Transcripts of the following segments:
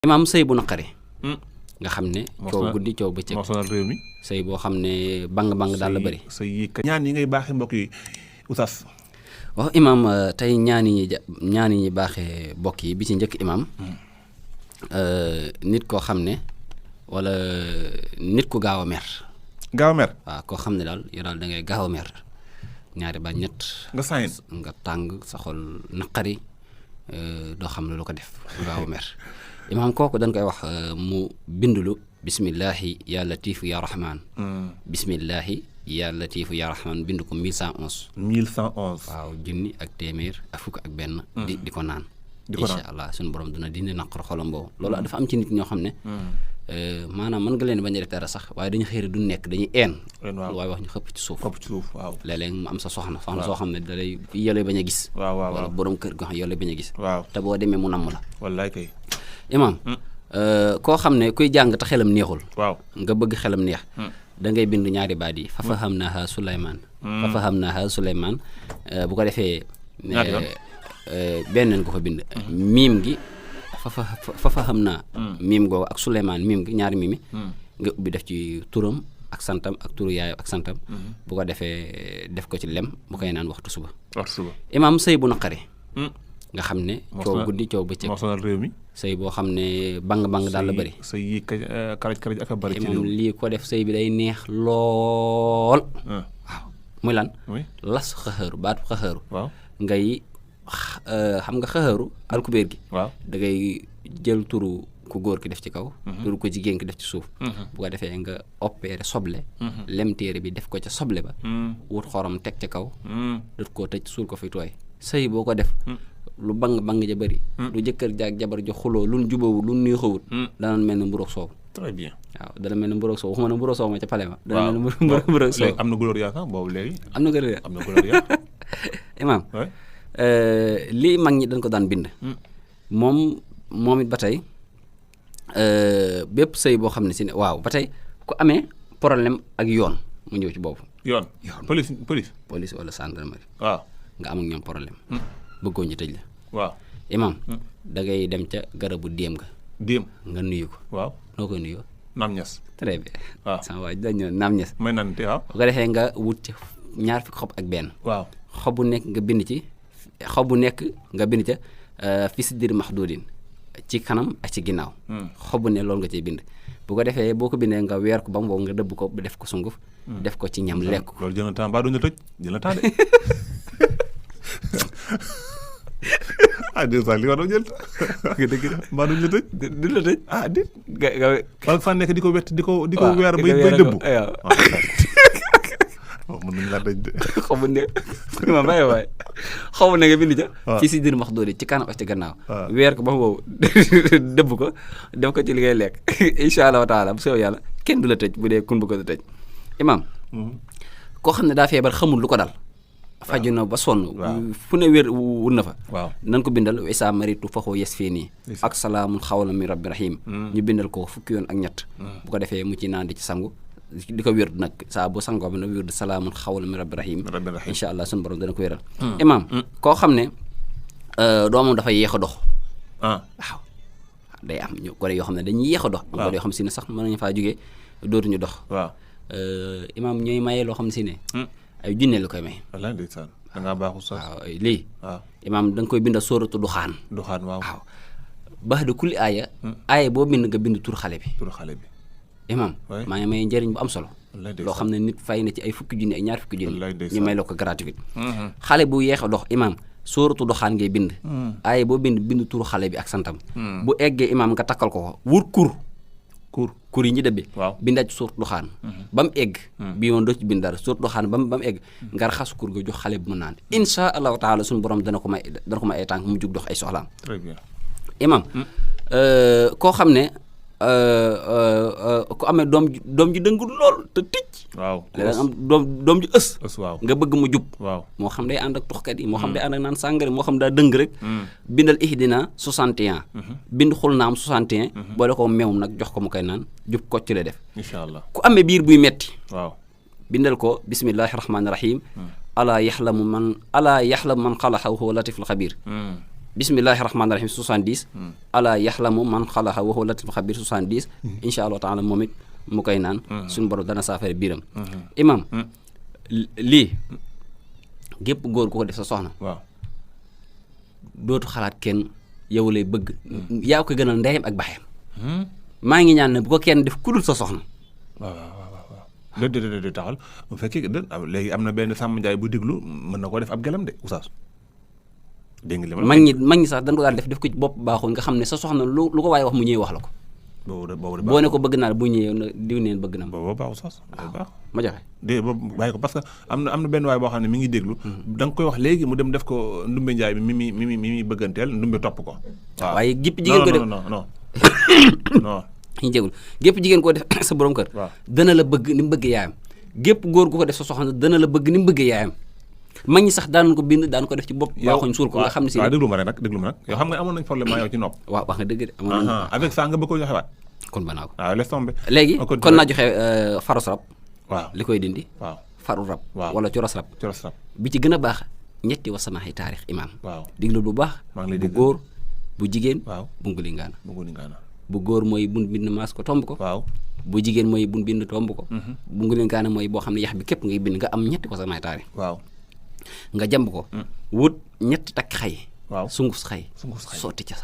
imaam sëy bu naqari nga xam ne coow guddi coow bëccëg moo sonal réew mi sëy boo xam ne bang daal la bëri sëy yi ñaan yi ngay baaxee mbokk yi oustaz waaw imaam tey ñaan yi ñi baaxee mbokk yi bi ci njëkk imaam nit koo xam ne wala nit ku gaaw a mer waaw koo xam ne daal yow daal da ngay gaaw a mer ñaari ba ñett nga sayin nga tàng sa xol naqari doo xam ne lu ko def gaaw a mer imaam kooku dañ koy wax mu bindulu bismillahi ya latifu ya rahman bismillahi ya latifu ya rahman bind ko 1111 waaw junni ak téeméer ak fukk ak benn di ko naan incha allah suñu borom dina dindi naqar xolam boobu loolu dafa am ci nit ñoo xam ne maanaam mën nga leen bañ a def dara sax waaye dañu xëy du nekk dañuy waaye wax ñu xëpp ci suuf waaw léeg-léeg mu am sa soxna soo xam ne da lay yolee bañ a gis wala borom kër goo xam ne yolee bañ a gis te boo demee mu namm la wallaay kay imaam koo xam ne kuy jàng te xelam neexul waaw nga bëgg xelam neex da ngay bind ñaari baat yi fa fahamnaaha Suleymaan bu ko defee benn nga ko fa bind miim gi fa fahamnaa miim googu ak Suleymaan miim gi ñaari miimi nga ubbi def ci turam ak santam ak turu yaayam ak santam bu ko defee def ko ci lem bu koy naan waxtu suba imaam sëy bu naqari nga xam ne coow guddi coow bëccëg moo sonal réew mi sëy boo xam ne bang daal la bëri sëy yi karaj ak a bëri ci moom lii ko def sëy bi day neex lool waaw muy lan las xaxëru baatu xaxëru waaw ngay xam nga xaxëru alkubéer gi waaw da ngay jël turu ku góor ki def ci kaw turu ko jigéen ki def ci suuf bu ko defee nga opéré soble lem téere bi def ko ca soble ba wut xorom teg ca kaw dut koo tëj suul ko fi tooy sëy boo ko def lu bang ja bëri lu jëkkër jaag jabar jo xuloo lu jubawut lu neexawut dana mel ne mburoog soow très bien waaw dana mel ne mburoog soow waxuma ne mburoog soow ma ca pale ma dana mel ne mburoog soow am na gloria sax boobu léegi am na gloria imaam lii mag ñi dañ ko daan bind moom it ba tey bépp sëy boo xam ne si ne waaw ba tey ku amee problème ak yoon mu ñëw ci boobu yoon police wala gendarmerie waaw nga am ak ñoom problème bëggoo ñu tëj la waaw imaam da ngay dem ca garabu déem nga nuyu ko waaw noo koy nuyoo naam ñes très bien waaw sama waaj dañ ñëw naam ñes may nante waaw bu ko defee nga wut ca ñaar fukki xob ak benn waaw xob bu nekk nga bind ca fi siddir maxduudin ci kanam ak ci ginnaaw xob bu ne loolu nga ciy bind bu ko defee boo ko bindee nga weer ko ba mu wow nga dëbb ko def ko sunguf def ko ci ñam lekk ko loolu jël na temps ba duñu tëj jël na temps de deux li war doon jël dëgg mbaa duñ la tëj du la tëj dit wala fa nekk di ko wett di ko weer bay dëbb mën nañu laa tëj de xobu ne ma bàyyi waay xobu ne nga bind ca ci si dir max dooli ci kanam ak ci gannaaw weer ko ba mu wow dëbb ko def ko ci li ngay lekk incha allahu taala bu soobee yàlla kenn du la tëj bu dee kun bu ko tëj imaam koo xam ne daa feebar xamul lu ko dal faju na ba sonn fu ne wér wun na fa nan ko bindal isa maritu faxoo yes fii nii ak salaamun xawla min rabbi rahim ñu bindal ko fukki yoon ak ñett bu ko defee mu ci naan di ci sangu di ko wér nag saa bu sangoo ba na wér salaamun xawla min rabbi rahim incha allah suñu borom dana ko wéral imaam koo xam ne doomam dafa yéex a dox waaw day am ñu ko yoo xam ne dañuy yéex a dox am ko yoo xam si ne sax mën nañu faa jógee dootuñu dox imaam ñooy mayee loo xam ne si ne ay junne la koy may wallaay ndeysaan da ngaa baaxul sax waaw lii imaam da nga koy bindal sóoratu duxaan waaw baax de kulli aaya boo bind nga bind tur xale bi imaam maa ngi may njëriñ bu am solo loo xam ne nit fay na ci ay fukki junne ay ñaar fukki junne ñu may la ko gratuit xale bu yeex a dox imaam sóoratu doxaan ngay bind aaya boo bind turu xale bi ak santam bu eggee imaam nga takkal ko wut kur yi ñu dëbbe bindaat ci sóoratu doxaan ba mu egg bii moom doo ci bind dara sóoratu doxaan ba mu egg nga raxas kur ga jox xale bi mu naan insha allahu taala suñu borom dana ko may ay tànk mu jug dox ay soxlaam très bien imaam koo xam ne ku amee doom ji dëngul lool te ticc léeg am doom ji ës nga bëgg mu jub moo xam day ànd ak tuxkat yi moo xam day ànd ak naan sàngari moo xam daa dëng rek bindal ihdina 61 bind xul naam 61 boole ko meew nag jox ko mu koy naan jub ko ci la def incha allah ku amee biir buy metti bindal ko bismillahi rahmaani rahim alaa yaxlamu man xalaqa wa huwa latiful xabiir bismillahi rahmaani rahim 70 ala yaxlamu man xalaqa wa huwa latif xabir 70 insha allah taala moom it mu koy naan suñu borom dana saafara biiram imam lii gépp góor ku ko def sa soxna waaw dootu xalaat kenn yow lay bëgg yaa ko gënal ndeyam ak baxeem maa ngi ñaan ne bu ko kenn def kudul sa soxna waaw de taxal bu fekkee léegi am na benn sàmm njaay bu diglu mën na koo def ab gelam de oustaz dégg nga li mag ñi sax dañ ko daan def ko ci bopp baaxul nga xam ne sa soxna lu ko waaye wax mu ñëwee wax la ko boo ne ko bëgg naa bu ñëwee diw neen bëgg na boobu baax oustaz baax ma joxe de boobu bàyyi ko parce que am na benn waay boo xam ne mi ngi déglu da nga koy wax léegi mu dem def ko ndumbe njaay bi mi bëgganteel ndumbe topp ko waaw waaye gépp jigéen ko def non ñu jégul gépp jigéen koo def sa borom kër dana la bëgg ni mu bëgg yaayam gépp góor gu ko def sa soxna dana la bëgg ni mu bëgg yaayam mag ñi sax daan ko bind daan ko def ci bopp baaxuñ suul ko nga xam ne si waaw déglu ma rek nag yow xam nga amoon nañ problème yow ci nopp waaw wax nga dëgg de amoon nañ avec ça nga bëgg ko joxe waat kon banaa ko waaw laisse tomber léegi kon naa joxe farus rab waaw li koy dindi waaw faru rab waaw wala coros rab bi ci gën a baax ñetti wasamaaxi taarix imaam waaw diglu bu baax bu góor bu jigéen waaw bu ngulingaana bu góor mooy bun bind maas ko tomb ko waaw bu jigéen mooy bun bind tomb ko bu ngulingaana mooy boo xam ne yax bi képp ngay bind nga am ñetti wasamaaxi taarix waaw nga jamb ko wut ñetti takk xay waaw sunguf xay sotti ca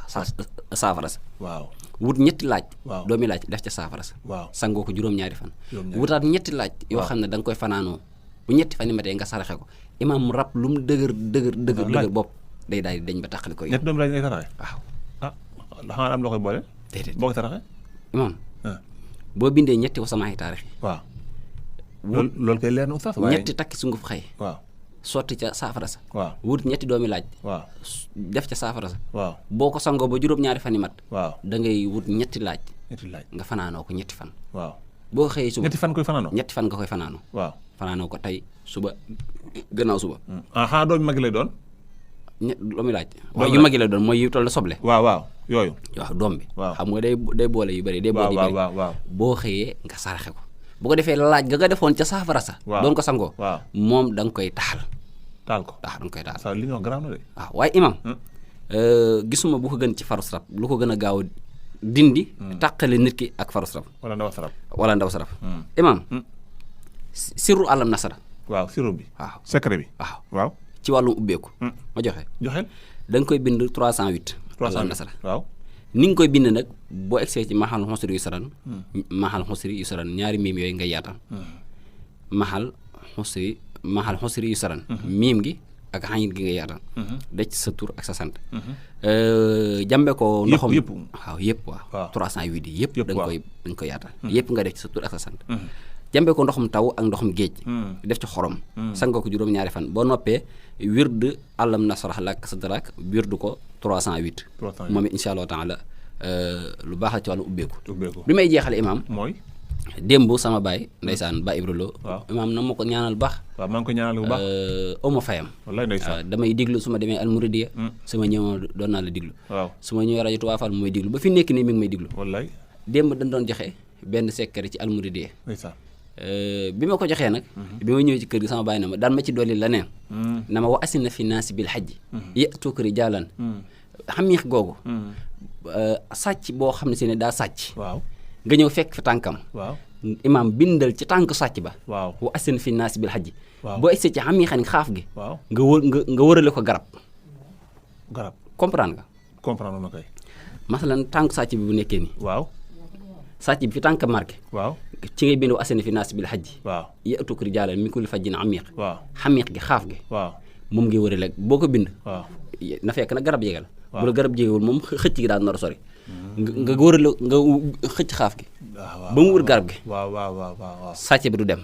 saafara sa waaw wut ñetti laaj waaw doomi laaj def ca saafara sa waaw sangoo ko juróom-ñaari fan wutaat ñetti laaj yoo xam ne da nga koy fanaanoo bu ñetti fan yi matee nga saraxe ko imaam rab lu mu dëgër bopp day daal di dañ ba tàqali koy ñetti doomi laaj ngay saraxe waaw xanaa am loo koy boole déedéet boo ko saraxe imaam boo bindee ñetti wasamaaxi taarix yi waaw loolu koy leer na oustaz ñetti takki sunguf xay waaw sotti ca saafara sa waaw wut ñetti doomi laaj waaw def ca saafara sa waaw boo ko sangoo ba juróom-ñaari fan yi mat waaw da ngay wut ñetti laaj nga fanaanoo ko ñetti fan waaw boo xëyee suba ñetti fan koy fanaanoo ñetti fan nga koy fanaanoo waaw fanaanoo ko tey suba gannaaw suba xanaa doomi mag lay doon doomi laaj waaye yu mag yi lay doon mooy yu toll soble waaw yooyu waaw doom bi waaw xam nga day boole yu bëri day boole yu bëri waaw boo xëyee nga saraxe ko bu ko defee laaj nga defoon ca saafara sa doon ko sangoo moom da nga koy taal ko da nga koy taal sa li nga wax garaaw na de waaw waaye imam gisuma bu ko gën ci farus rab lu ko gën a gaaw dindi tàqale nit ki ak farus rab wala ndaw sarab imam sirru alam nasara waaw sirru bi waaw secret bi waaw ci wàllum ubbeeku ma joxeel da nga koy bind 308 alam nasara waaw ni nga koy bind nag boo egsee ci maxal xosri yu saran ñaari miim yooyu ngay yaatal maxal xosri yu saran miim gi ak xañit gi ngay yaatal daj sa tur ak sa sant jàmbe ko ndoxam waaw yëpp waaw 308 yi yëpp dañ koy yaatal yëpp nga def ci sa tur ak sa sant jàmbe ko ndoxum taw ak ndoxum géej def ci xorom sanga ko juróom-ñaari fan boo noppee wird alam nasrah lak sadrak wird ko 308 moom it insha allahu taala lu baax la ci wàllu ubbeeku bi may jeexale imaam mooy démb sama baay ndeysaan ba Ibrahima imaam na ma ko ñaanal baax waaw maa ngi ko ñaanal bu baax oma fayam wallaay ndeysaan damay diglu su ma demee almuridiya sama ñëw doon naa la diglu waaw su ma ñëwee rajo Touba Fall mooy diglu ba fi nekk nii mi ngi may diglu wallaay démb dañ doon joxe benn secret ci almuridiya ndeysaan bi ma ko joxee nag bi ma ñëwee ci kër gi sama baay na ma daan ma ci dolli la neen na ma wa asina fi naasi bil xajji yatuuka rijaalan xamiix googu sàcc boo xam ne si ne daa sàcc waaw nga ñëw fekk fi tànkam waaw imaam bindal ci tànk sàcc ba waaw wa asina fi naasi bil xajji waaw boo egsee ci xamiixan xaaf gi waaw nga wërale ko garab comprendre ma koy masalan tànk sàcc bi bu nekkee nii waaw sàcc bi fi tànk marqué waaw ci ngay bind wa asina fi naasi bil xajji waaw yatuuka rijaalan min kulli fajjin amiiq waaw xamiiq gi xaaf gi waaw moom ngay wërale boo ko bind waaw na fekk nag garab jege la bu la garab jegewul moom xëcc gi daal nar a sori nga wërale nga xëcc xaaf gi ba mu wër garab gi waaw sàcc bi du dem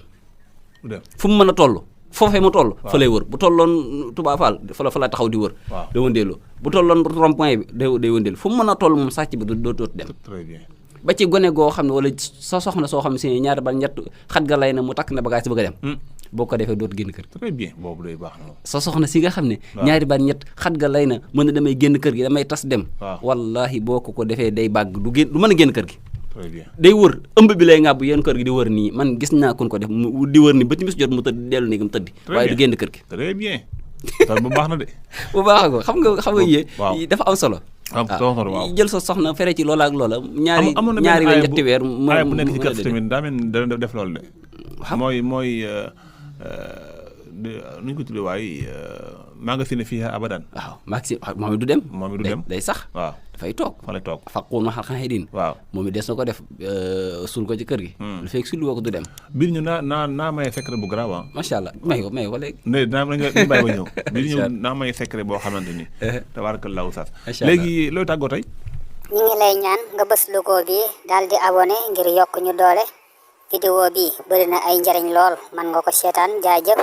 fu mu mën a toll foofee mu toll fa lay wër bu tolloon Touba Fall fa la taxaw di wër da wëndeelu bu tolloon rond point bi day wëndeelu fu mu mën a toll moom sàcc bi dootu dem ba ci gone goo xam ne wala sa soxna soo xam ne si ñaari bal ñett xat ga lay na mu takk na bagage si bëgg a dem boo ko defee dootu génn kër gi très bien boobu day baax na sa soxna si nga xam ne ñaari bal ñett xat ga lay na mën na damay génn kër gi damay tas dem wallahi boo ko defee day bàgg du mën a génn kër gi très bien day wër ëmb bi lay ngàbb yéen kër gi di wër nii man gis naa kun ko def di wër nii ba timis jot mu tëdd dellu néegam tëddi waaye du génn kër gi très bien bu baax na de. bu baax ko xam nga yee. waaw dafa am solo. waaw jël sa soxna fere ci loola ak loola. ñaari weer ñetti weer. aay bu nekk ci kër tamit daa mel dana def loolu de. mooy nu ñu ko tuddee waaye magasin fii abadan. waaw magasin moom it du dem. moom it du dem day sax. waaw dafay toog. fa lay toog faqul ma xalqan hiin. waaw moom it des na ko def suul ko ci kër gi. lu fekk suul ko du dem. biir ñu naa maye secret bu garaaw ah. macha allah may ko léegi. ne dinaa nga bàyyi ba ñëw. biir ñu naa maye secret boo xamante ni. tabarakallah oustaz. léegi looy tàggoo tey. ñu ngi lay ñaan nga bës logo bi daal di abonné ngir yokk ñu doole. vidéo bi bëri na ay njariñ lool man nga ko seetaan jaajëf.